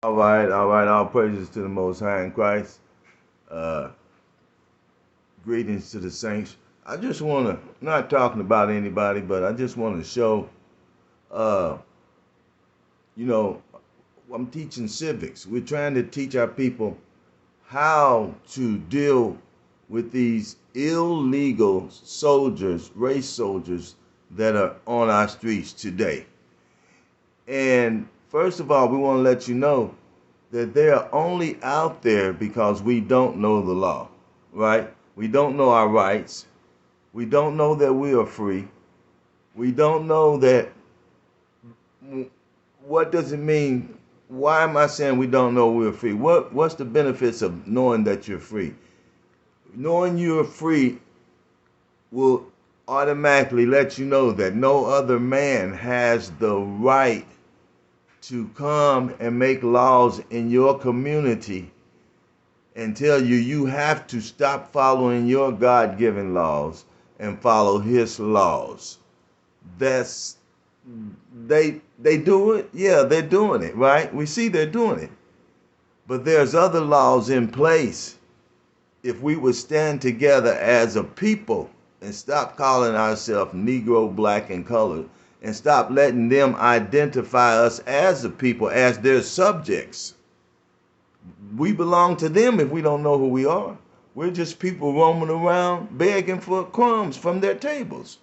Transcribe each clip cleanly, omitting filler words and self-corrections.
All right. All praises to the Most High in Christ. Uh, Greetings to the saints. I just want to, not talking about anybody, but I just want to show, uh, you know, I'm teaching civics. We're trying to teach our people how to deal with these illegal soldiers, race soldiers that are on our streets today. And first of all, we want to let you know that they are only out there because we don't know the law, right? We don't know our rights. We don't know that we are free. We don't know that. What does it mean? Why am I saying we don't know we're free? What's the benefits of knowing that you're free? Knowing you're free will automatically let you know that no other man has the right to come and make laws in your community and tell you you have to stop following your God-given laws and follow his laws. That's they do it. Yeah, they're doing it, right? We see they're doing it. But there's other laws in place. If we would stand together as a people and stop calling ourselves Negro, black, and colored, and stop letting them identify us as a people, as their subjects. We belong to them if we don't know who we are. We're just people roaming around begging for crumbs from their tables.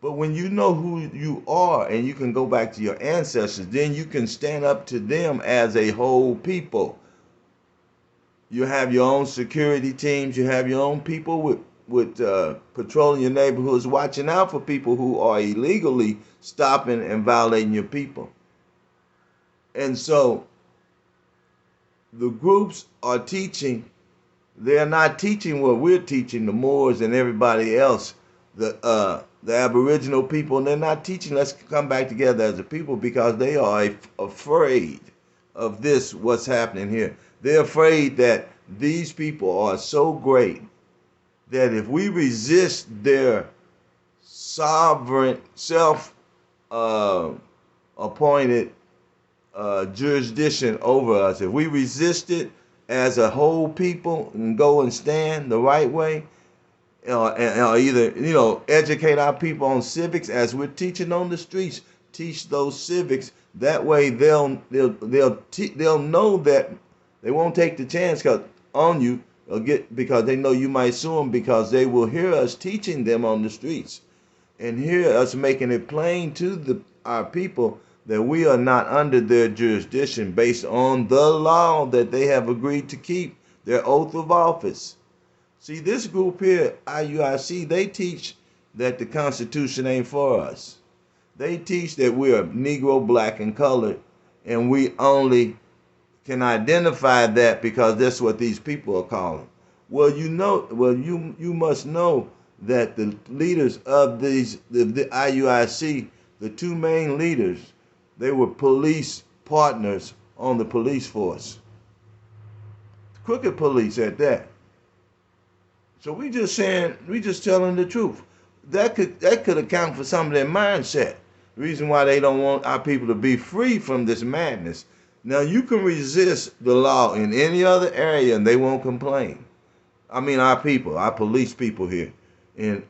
But when you know who you are and you can go back to your ancestors, then you can stand up to them as a whole people. You have your own security teams. You have your own people with patrolling your neighborhoods, watching out for people who are illegally stopping and violating your people. And so the groups are teaching. They're not teaching what we're teaching, the Moors and everybody else, the Aboriginal people. And they're not teaching let's come back together as a people because they are afraid of this, what's happening here. They're afraid that these people are so great that if we resist their sovereign, self appointed jurisdiction over us, if we resist it as a whole people and go and stand the right way, and either educate our people on civics as we're teaching on the streets, teach those civics. That way they'll know that they won't take the chance on you because they know you might sue them because they will hear us teaching them on the streets and hear us making it plain to our people that we are not under their jurisdiction based on the law that they have agreed to keep, their oath of office. See, this group here, IUIC, they teach that the Constitution ain't for us. They teach that we are Negro, black, and colored, and we only can identify that because that's what these people are calling. Well, you must know that the leaders of the IUIC, the two main leaders, they were police partners on the police force. Crooked police at that. So we just telling the truth. That could account for some of their mindset. The reason why they don't want our people to be free from this madness. Now you can resist the law in any other area and they won't complain. I mean our people, our police people here, and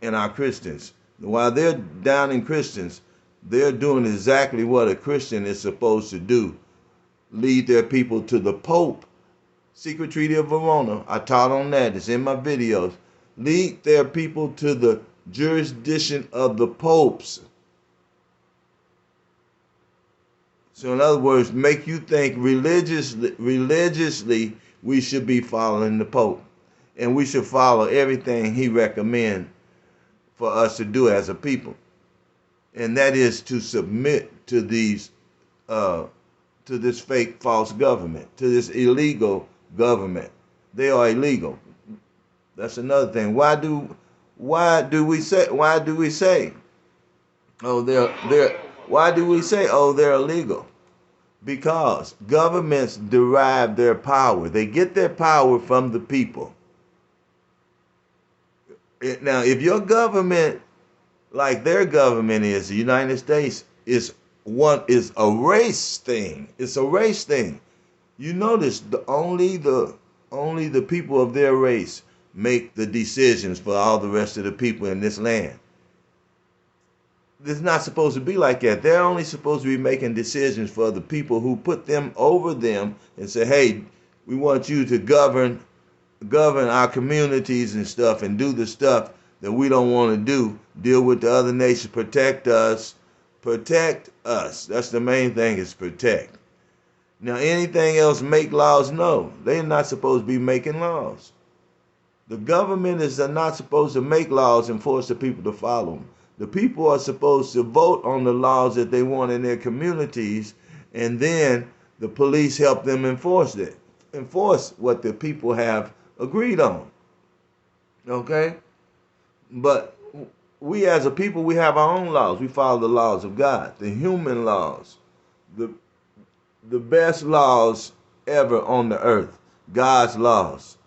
our Christians. While they're down in Christians, they're doing exactly what a Christian is supposed to do. Lead their people to the Pope. Secret Treaty of Verona. I taught on that. It's in my videos. Lead their people to the jurisdiction of the popes. So in other words, make you think religiously we should be following the Pope. And we should follow everything he recommends for us to do as a people. And that is to submit to this fake false government, to this illegal government. They are illegal. That's another thing. Why do we say oh they're illegal? Because governments derive their power. They get their power from the people. Now, if your government, like their government is, the United States, is one is a race thing. It's a race thing. You notice only the people of their race make the decisions for all the rest of the people in this land. It's not supposed to be like that. They're only supposed to be making decisions for the people who put them over them and say, hey, we want you to govern our communities and stuff and do the stuff that we don't want to do. Deal with the other nations, protect us. Protect us. That's the main thing, is protect. Now anything else, make laws? No, they're not supposed to be making laws. The government is not supposed to make laws and force the people to follow them. The people are supposed to vote on the laws that they want in their communities, and then the police help them enforce what the people have agreed on. Okay? But we as a people, we have our own laws. We follow the laws of God, the human laws, the best laws ever on the earth, God's laws,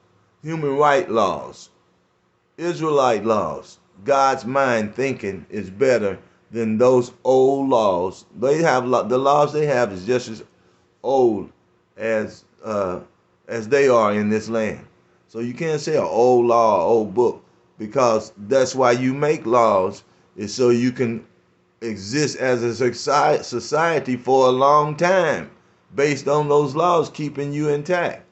human right laws, Israelite laws. God's mind thinking is better than those old laws. They have the laws they have is just as old as they are in this land. So you can't say an old law, old book, because that's why you make laws, is so you can exist as a society for a long time based on those laws keeping you intact.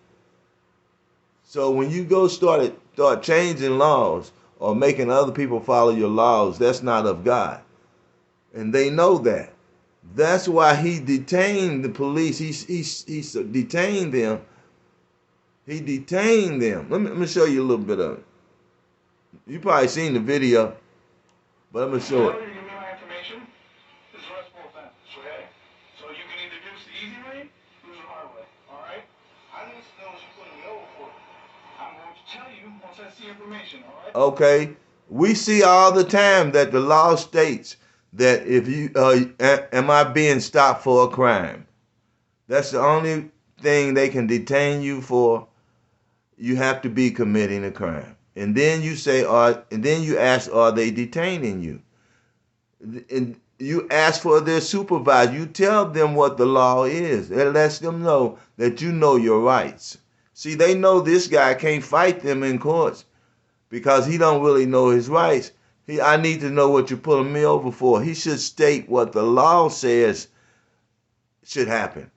So when you go start changing laws or making other people follow your laws, that's not of God. And they know that. That's why he detained the police. He detained them. He detained them. Let me show you a little bit of it. You probably seen the video, but I'm going to show it. Give me my information. This is arrestable offense, okay? So you can either do this the easy way or the hard way, all right? I need to know what you're putting me over for. I'm going to tell you once I see information, all right? Okay. We see all the time that the law states that if you am I being stopped for a crime? That's the only thing they can detain you for. You have to be committing a crime. And then you say, and then you ask, are they detaining you? And you ask for their supervisor. You tell them what the law is. It lets them know that you know your rights. See, they know this guy can't fight them in courts because he don't really know his rights. I need to know what you're pulling me over for. He should state what the law says should happen.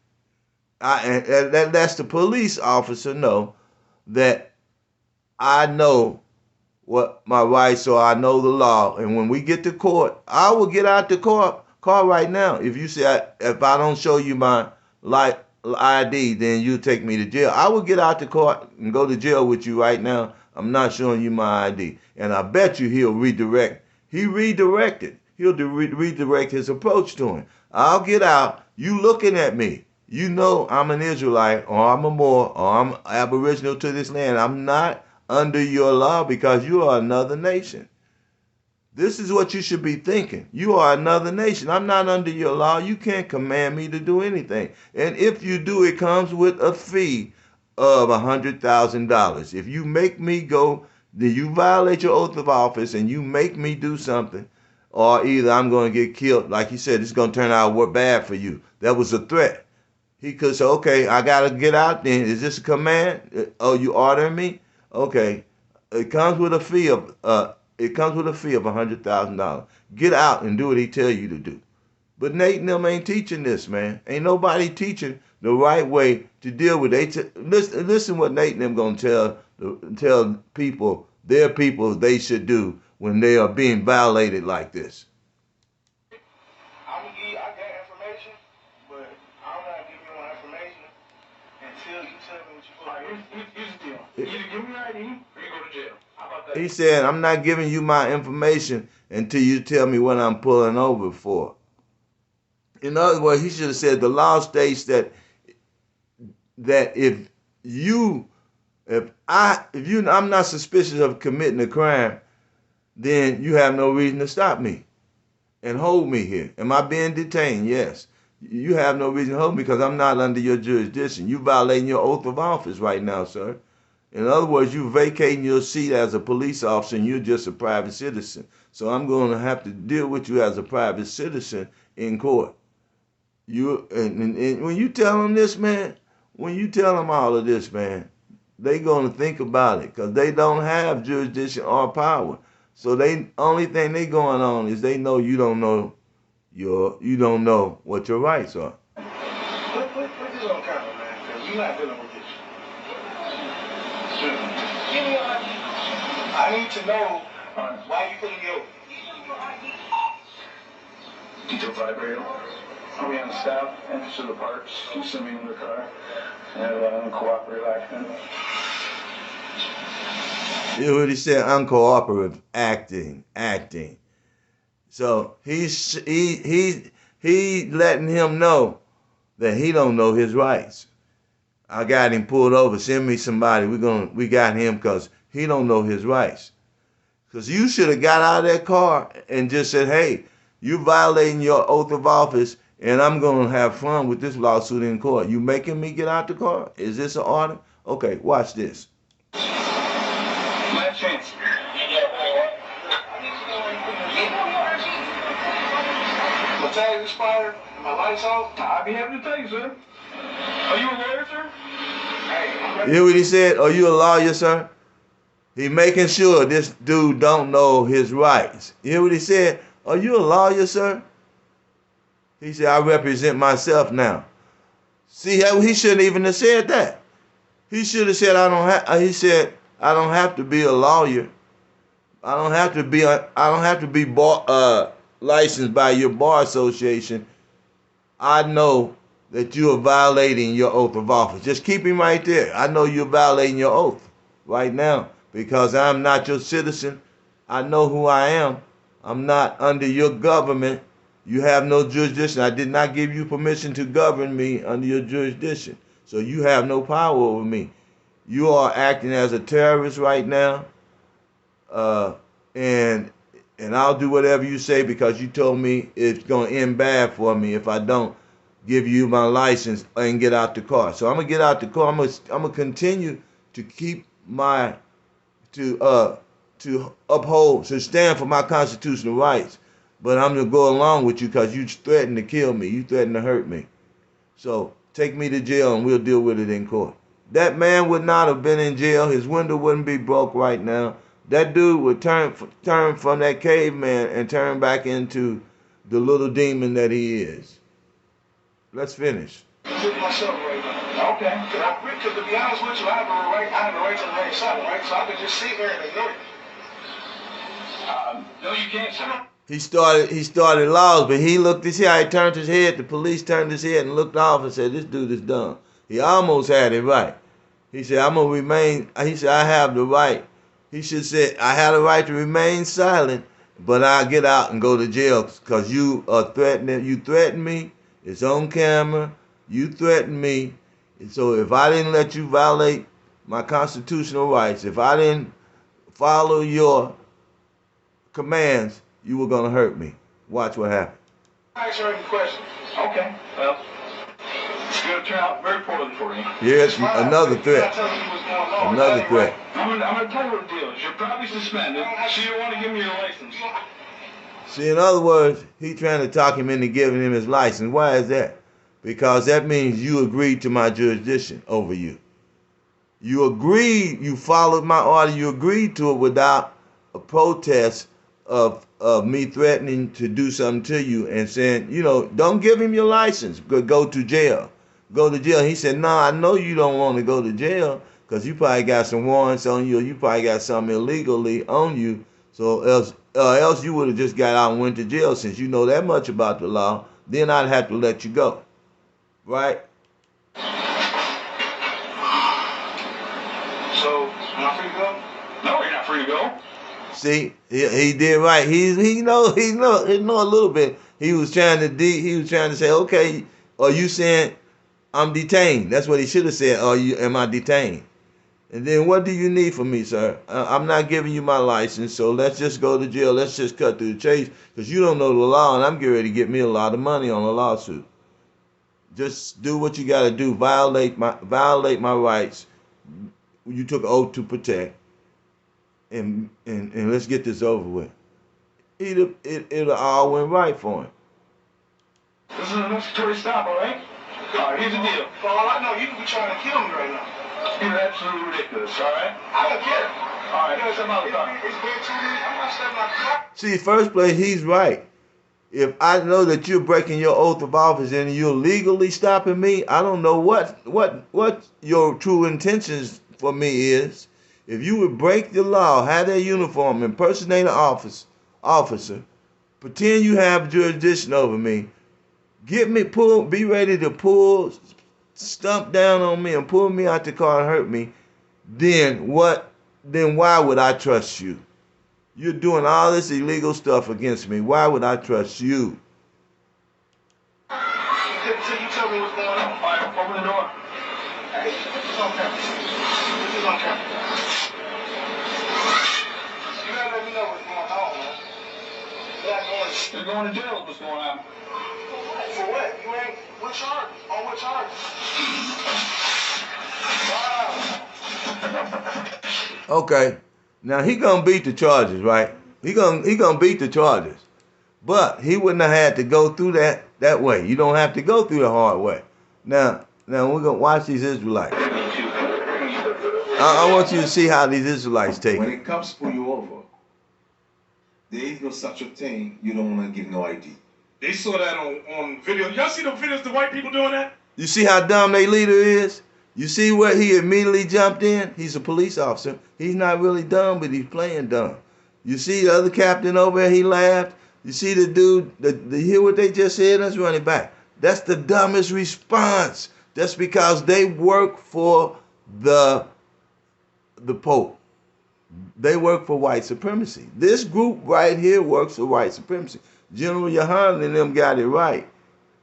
And that lets the police officer know that I know what my rights are. I know the law. And when we get to court, I will get out the car right now. If you say, if I don't show you my ID, then you take me to jail. I will get out the court and go to jail with you right now. I'm not showing you my ID. And I bet you he'll redirect. He redirected. He'll redirect his approach to him. I'll get out. You looking at me. You know I'm an Israelite, or I'm a Moor, or I'm aboriginal to this land. I'm not under your law because you are another nation. This is what you should be thinking. You are another nation. I'm not under your law. You can't command me to do anything. And if you do, it comes with a fee of $100,000. If you make me go, then you violate your oath of office and you make me do something, or either I'm going to get killed. Like you said, it's going to turn out bad for you. That was a threat. He could say, okay, I got to get out then. Is this a command? Oh, you ordering me? Okay. It comes with a fee of $100,000. Get out and do what he tell you to do. But Nate and them ain't teaching this, man. Ain't nobody teaching the right way to deal with it. Listen what Nate and them gonna tell people, their people, they should do when they are being violated like this. I got information, but I'm not giving you my information until you tell me what you're going to do. Here's the deal. Either give me your ID or you go to jail. How about that? He said, I'm not giving you my information until you tell me what I'm pulling over for. In other words, he should have said the law states that if I'm not suspicious of committing a crime, then you have no reason to stop me and hold me here. Am I being detained? Yes. You have no reason to hold me because I'm not under your jurisdiction. You violating your oath of office right now, sir. In other words, you vacating your seat as a police officer and you're just a private citizen. So I'm going to have to deal with you as a private citizen in court. And when you tell them this, man, when you tell them all of this, man, they gonna think about it because they don't have jurisdiction or power. So they only thing they going on is they know you don't know you don't know what your rights are. Put this on camera, man, because you're not dealing with this. Give me your ID. I need to know why you putting me over. Get your vibrator. I'll be on the staff, entrance to the parks, you send me in the car, and cooperate acting. You already said uncooperative acting. So he letting him know that he don't know his rights. I got him pulled over. Send me somebody. We got him because he don't know his rights. Because you should have got out of that car and just said, hey, you violating your oath of office, and I'm going to have fun with this lawsuit in court. You making me get out the car? Is this an order? Okay, watch this. Last chance. My tag expired. My lights off. I'll be happy to tell you, sir. Are you a lawyer, sir? Hey, You hear what he said? Are you a lawyer, sir? He making sure this dude don't know his rights. You hear what he said? Are you a lawyer, sir? He said, I represent myself now. See, he shouldn't even have said that. He should have said, he said, I don't have to be a lawyer. I don't have to be licensed by your bar association. I know that you are violating your oath of office. Just keep him right there. I know you're violating your oath right now because I'm not your citizen. I know who I am. I'm not under your government. You have no jurisdiction. I did not give you permission to govern me under your jurisdiction. So you have no power over me. You are acting as a terrorist right now. And I'll do whatever you say because you told me it's going to end bad for me if I don't give you my license and get out the car. So I'm going to get out the car. I'm going to continue to keep to uphold, to stand for my constitutional rights. But I'm going to go along with you because you threatened to kill me. You threatened to hurt me. So take me to jail and we'll deal with it in court. That man would not have been in jail. His window wouldn't be broke right now. That dude would turn from that caveman and turn back into the little demon that he is. Let's finish. Myself right now. Okay. Because to be honest with you, I have a right to remain silent, right? So I can just sit here and ignore you. No, you can't, sir. He started laws, but he looked to see how he turned his head. The police turned his head and looked off and said, this dude is dumb. He almost had it right. He said, I'm going to remain, he said, I have the right. He should say, I had a right to remain silent, but I'll get out and go to jail because you are threatening, you threatened me. It's on camera. You threatened me. And so if I didn't let you violate my constitutional rights, if I didn't follow your commands, you were going to hurt me. Watch what happened. I asked you any questions. Okay. Well, it's going to turn out very poorly for you. Here's another threat. Another threat. I'm going to tell you what the deal is. You're probably suspended, so you don't want to give me your license. See, in other words, he trying to talk him into giving him his license. Why is that? Because that means you agreed to my jurisdiction over you. You agreed, you followed my order, you agreed to it without a protest of me threatening to do something to you and saying, you know, don't give him your license, go to jail. Go to jail. He said, no, I know you don't want to go to jail because you probably got some warrants on you or you probably got something illegally on you. So else you would have just got out and went to jail since you know that much about the law. Then I'd have to let you go. Right? So, am I free to go? No, you're not free to go. See, he did right. He know a little bit. He was trying to say, okay, are you saying I'm detained? That's what he should have said. Am I detained? And then what do you need from me, sir? I'm not giving you my license, so let's just go to jail. Let's just cut through the chase because you don't know the law, and I'm getting ready to get me a lot of money on a lawsuit. Just do what you got to do. Violate my rights. You took an oath to protect, and let's get this over with. It all went right for him. This is an investigatory stop, all right? All right, here's the deal. For all I know, you could be trying to kill me right now. You're absolutely ridiculous, all right? I don't care. All right, here's some other car. It's been 2 minutes. I'm not stepping my car. See, first place, he's right. If I know that you're breaking your oath of office and you're legally stopping me, I don't know what your true intentions for me is. If you would break the law, have that uniform, impersonate an officer, pretend you have jurisdiction over me, be ready to stump down on me and pull me out the car and hurt me, then why would I trust you? You're doing all this illegal stuff against me. Why would I trust you? So you tell me what's going on. All right, open the door. Hey, this is on camera. This is on camera. You gotta let me know what's going on, man. You're going to jail. What's going on? For what? You ain't. What charge? On what charge? Wow. Okay. Now he gonna beat the charges, right? He gonna beat the charges. But he wouldn't have had to go through that way. You don't have to go through the hard way. Now we're gonna watch these Israelites. I want you to see how these Israelites take it. When it comes pull you over, there is no such a thing. You don't want to give no ID. They saw that on video. Y'all see the videos of the white people doing that? You see how dumb their leader is? You see where he immediately jumped in? He's a police officer. He's not really dumb, but he's playing dumb. You see the other captain over there, he laughed. You see the dude, you hear what they just said? Let's run it back. That's the dumbest response. That's because they work for the Pope. They work for white supremacy. This group right here works for white supremacy. General Yohanan and them got it right.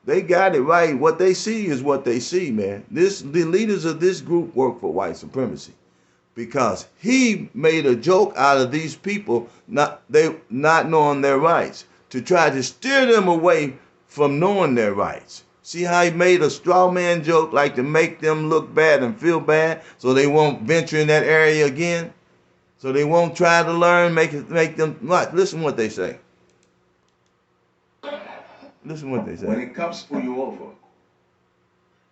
They got it right. What they see is what they see, man. The leaders of this group work for white supremacy because he made a joke out of these people not knowing their rights to try to steer them away from knowing their rights. See how he made a straw man joke like to make them look bad and feel bad so they won't venture in that area again? So they won't try to learn, make them, what? Listen what they say. Listen what they say. When it comes pull you over,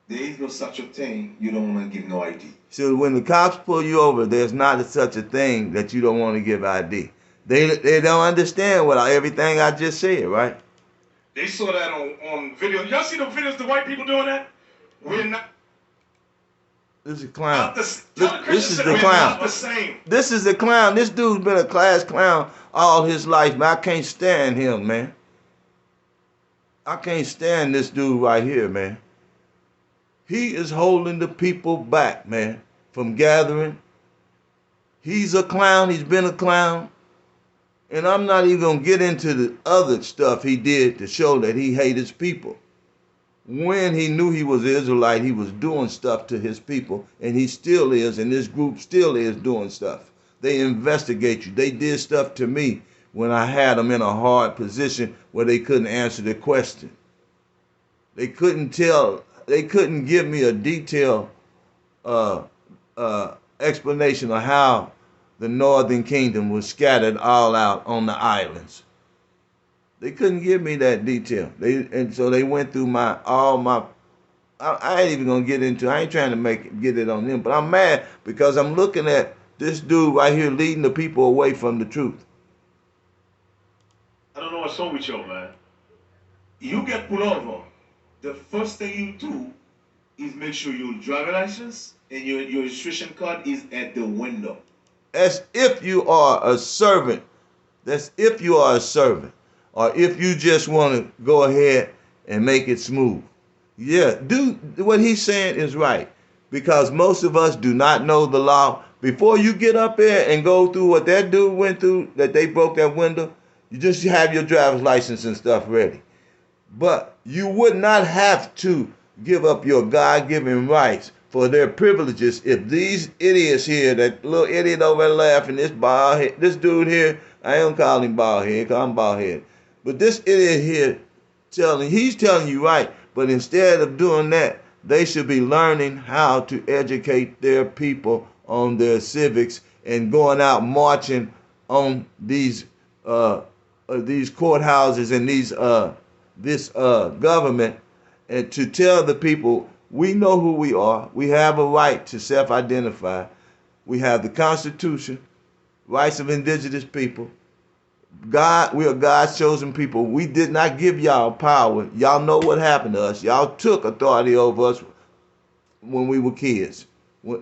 there is no such a thing. You don't want to give no ID. So when the cops pull you over, there's not such a thing that you don't want to give ID. They don't understand everything I just said, right? They saw that on video. Y'all see the videos of the white people doing that? We're not. This is a clown. This is the clown. This is the clown. This dude's been a class clown all his life, man. I can't stand him, man. I can't stand this dude right here, man. He is holding the people back, man, from gathering. He's a clown. He's been a clown. And I'm not even going to get into the other stuff he did to show that he hated his people. When he knew he was an Israelite, he was doing stuff to his people, and he still is, and this group still is doing stuff. They investigate you. They did stuff to me when I had them in a hard position where they couldn't answer the question. They couldn't give me a detailed explanation of how the northern kingdom was scattered all out on the islands. They couldn't give me that detail. So they went through I ain't even gonna get into. I ain't trying to get it on them, but I'm mad because I'm looking at this dude right here leading the people away from the truth. I don't know what's wrong with you, man. You get pulled over. The first thing you do is make sure your driver license and your registration card is at the window. As if you are a servant. That's if you are a servant. Or if you just want to go ahead and make it smooth. Yeah, what he's saying is right. Because most of us do not know the law. Before you get up there and go through what that dude went through, that they broke that window, you just have your driver's license and stuff ready. But you would not have to give up your God-given rights for their privileges if these idiots here, that little idiot over there laughing, this dude here, I don't call him bald head, call him bald head. But this idiot here, he's telling you right, but instead of doing that, they should be learning how to educate their people on their civics and going out marching on these courthouses and this government and to tell the people we know who we are. We have a right to self-identify. We have the Constitution, rights of indigenous people. God, we are God's chosen people. We did not give y'all power. Y'all know what happened to us. Y'all took authority over us when we were kids,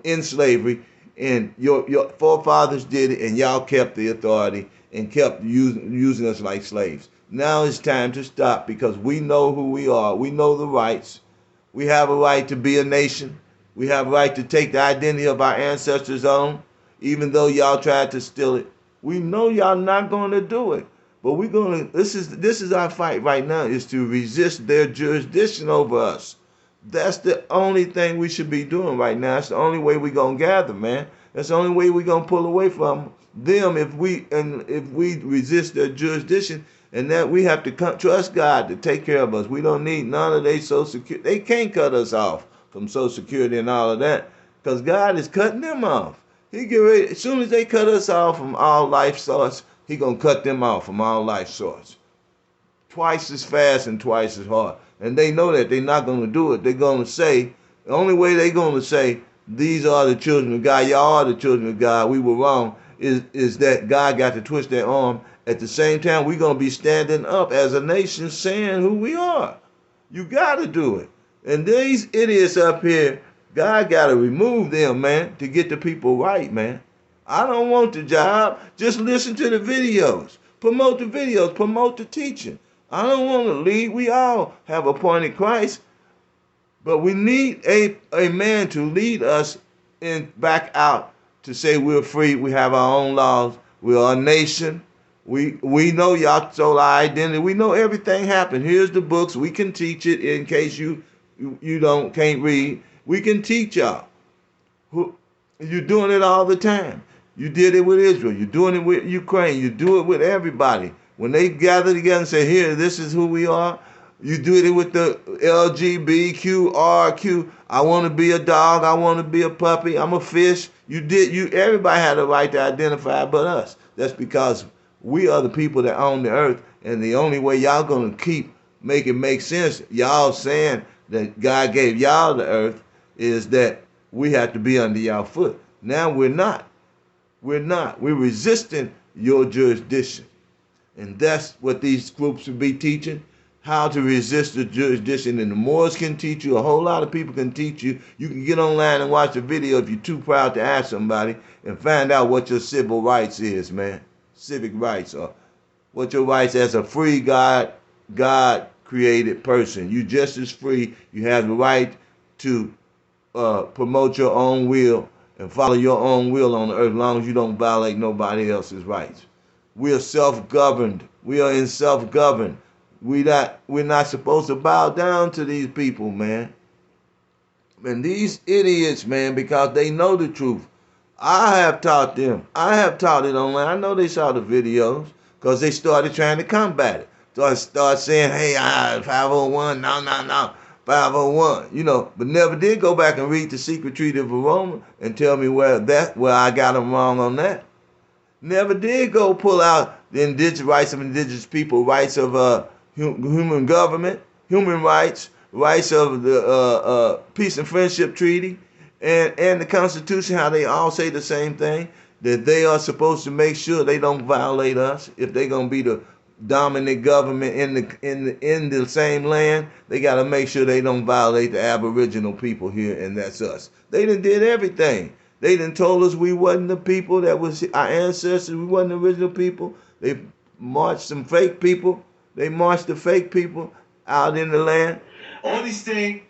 in slavery, and your forefathers did it, and y'all kept the authority and kept using us like slaves. Now it's time to stop because we know who we are. We know the rights. We have a right to be a nation. We have a right to take the identity of our ancestors on, even though y'all tried to steal it. We know y'all not going to do it, but we're going to. This is our fight right now: is to resist their jurisdiction over us. That's the only thing we should be doing right now. It's the only way we're gonna gather, man. That's the only way we're gonna pull away from them if we resist their jurisdiction, and that we have to trust God to take care of us. We don't need none of their Social Security. They can't cut us off from Social Security and all of that, because God is cutting them off. He get ready as soon as they cut us off from all life source. He gonna cut them off from all life source twice as fast and twice as hard. And they know that they're not going to do it. They're going to say, the only way they're going to say, these are the children of God, y'all are the children of God, we were wrong, is that God got to twist their arm. At the same time, we're going to be standing up as a nation saying who we are. You got to do it. And these idiots up here, God got to remove them, man, to get the people right, man. I don't want the job. Just listen to the videos. Promote the videos. Promote the teaching. I don't want to lead. We all have appointed Christ, but we need a man to lead us back out to say we're free. We have our own laws. We are a nation. We know y'all stole our identity. We know everything happened. Here's the books. We can teach it in case you can't read. We can teach y'all. You're doing it all the time. You did it with Israel. You're doing it with Ukraine. You do it with everybody. When they gather together and say, here, this is who we are, you do it with the LGBTQRQ. I want to be a dog. I want to be a puppy. I'm a fish. Everybody had a right to identify but us. That's because we are the people that own the earth. And the only way y'all going to keep make sense, y'all saying that God gave y'all the earth, is that we have to be under y'all foot. Now we're not. We're not. We're resisting your jurisdiction. And that's what these groups will be teaching, how to resist the jurisdiction. And the Moors can teach you. A whole lot of people can teach you. You can get online and watch the video if you're too proud to ask somebody and find out what your civil rights is, man. Civic rights, or what your rights as a free God-created person. You just as free. You have the right to promote your own will and follow your own will on the earth as long as you don't violate nobody else's rights. We are self-governed. We are in self-governed. We're not supposed to bow down to these people, man. And these idiots, man, because they know the truth. I have taught them. I have taught it online. I know they saw the videos because they started trying to combat it. So I start saying, hey, 501, no, 501, but never did go back and read the Secret Treaty of Rome and tell me where I got them wrong on that. Never did go pull out the indigenous rights of indigenous people, rights of human government, human rights, rights of the Peace and Friendship Treaty, and the Constitution, how they all say the same thing, that they are supposed to make sure they don't violate us. If they're gonna be the dominant government in the same land, they got to make sure they don't violate the Aboriginal people here, and that's us. They done did everything. They done told us we wasn't the people that was our ancestors. We wasn't the original people. They marched some fake people. They marched the fake people out in the land. All these things,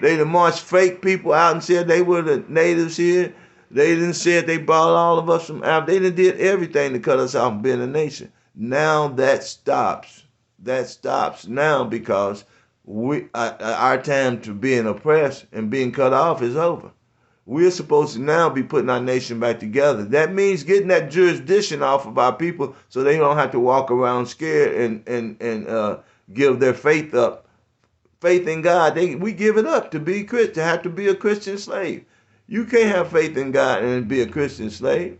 They done marched fake people out and said they were the natives here. They didn't say they brought all of us from Africa. They done did everything to cut us off from being a nation. Now that stops. That stops now because our time to being oppressed and being cut off is over. We're supposed to now be putting our nation back together. That means getting that jurisdiction off of our people so they don't have to walk around scared and give their faith up. Faith in God, we give it up to be Christian, to have to be a Christian slave. You can't have faith in God and be a Christian slave.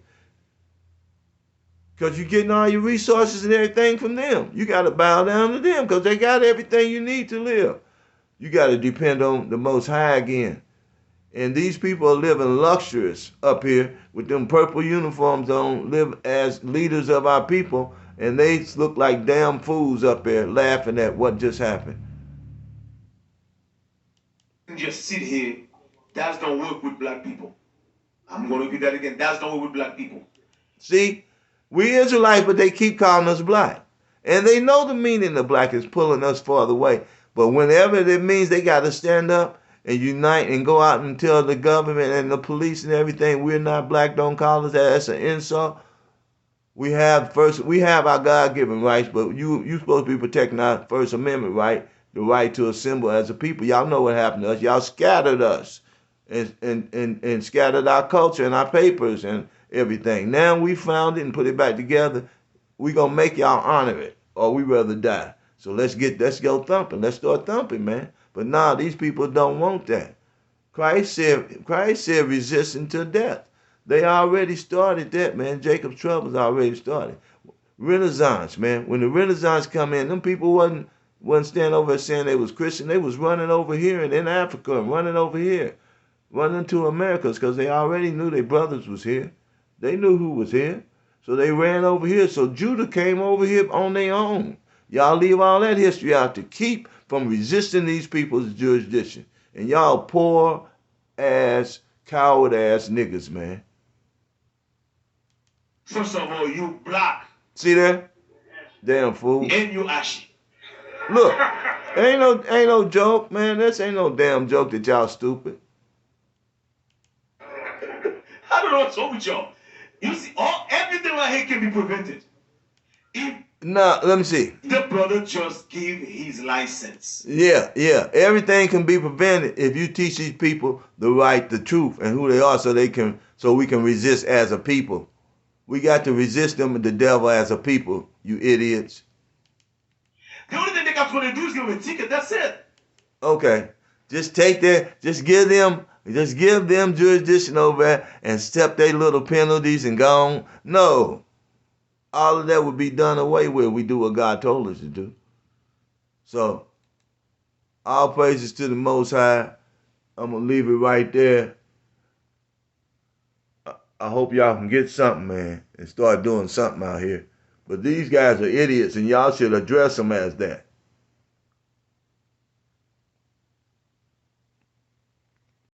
Because you're getting all your resources and everything from them. You got to bow down to them because they got everything you need to live. You got to depend on the Most High again. And these people are living luxurious up here with them purple uniforms on, live as leaders of our people, and they look like damn fools up there laughing at what just happened. Just sit here. That's don't work with black people. I'm going to repeat that again. That's don't work with black people. See, we Israelites, but they keep calling us black. And they know the meaning of black is pulling us farther away. But whenever it means they got to stand up and unite and go out and tell the government and the police and everything, we're not black, don't call us that, that's an insult. We have our God-given rights, but you supposed to be protecting our First Amendment right, the right to assemble as a people. Y'all know what happened to us. Y'all scattered us and scattered our culture and our papers and everything. Now we found it and put it back together. We gonna make y'all honor it, or we rather die. So let's go thumping. Let's start thumping, man. But nah, these people don't want that. Christ said resisting to death. They already started that, man. Jacob's troubles already started. Renaissance, man. When the Renaissance come in, them people wasn't standing over there saying they was Christian. They was running over here and in Africa and running over here, running to Americas because they already knew their brothers was here. They knew who was here. So they ran over here. So Judah came over here on their own. Y'all leave all that history out to keep from resisting these people's jurisdiction. And y'all poor ass, coward ass niggas, man. First of all, you black. See that? Damn fool. And you ashy. Look, ain't no joke, man. This ain't no damn joke that y'all stupid. I don't know what's wrong with y'all. You see, everything right here can be prevented. If let me see. The brother just gave his license. Yeah. Everything can be prevented if you teach these people the truth, and who they are, so we can resist as a people. We got to resist them and the devil as a people, you idiots. The only thing they got to do is give them a ticket. That's it. Okay. Just give them jurisdiction over there and step their little penalties and go on. No. All of that would be done away with. We do what God told us to do. So, all praises to the Most High. I'm going to leave it right there. I hope y'all can get something, man, and start doing something out here. But these guys are idiots, and y'all should address them as that.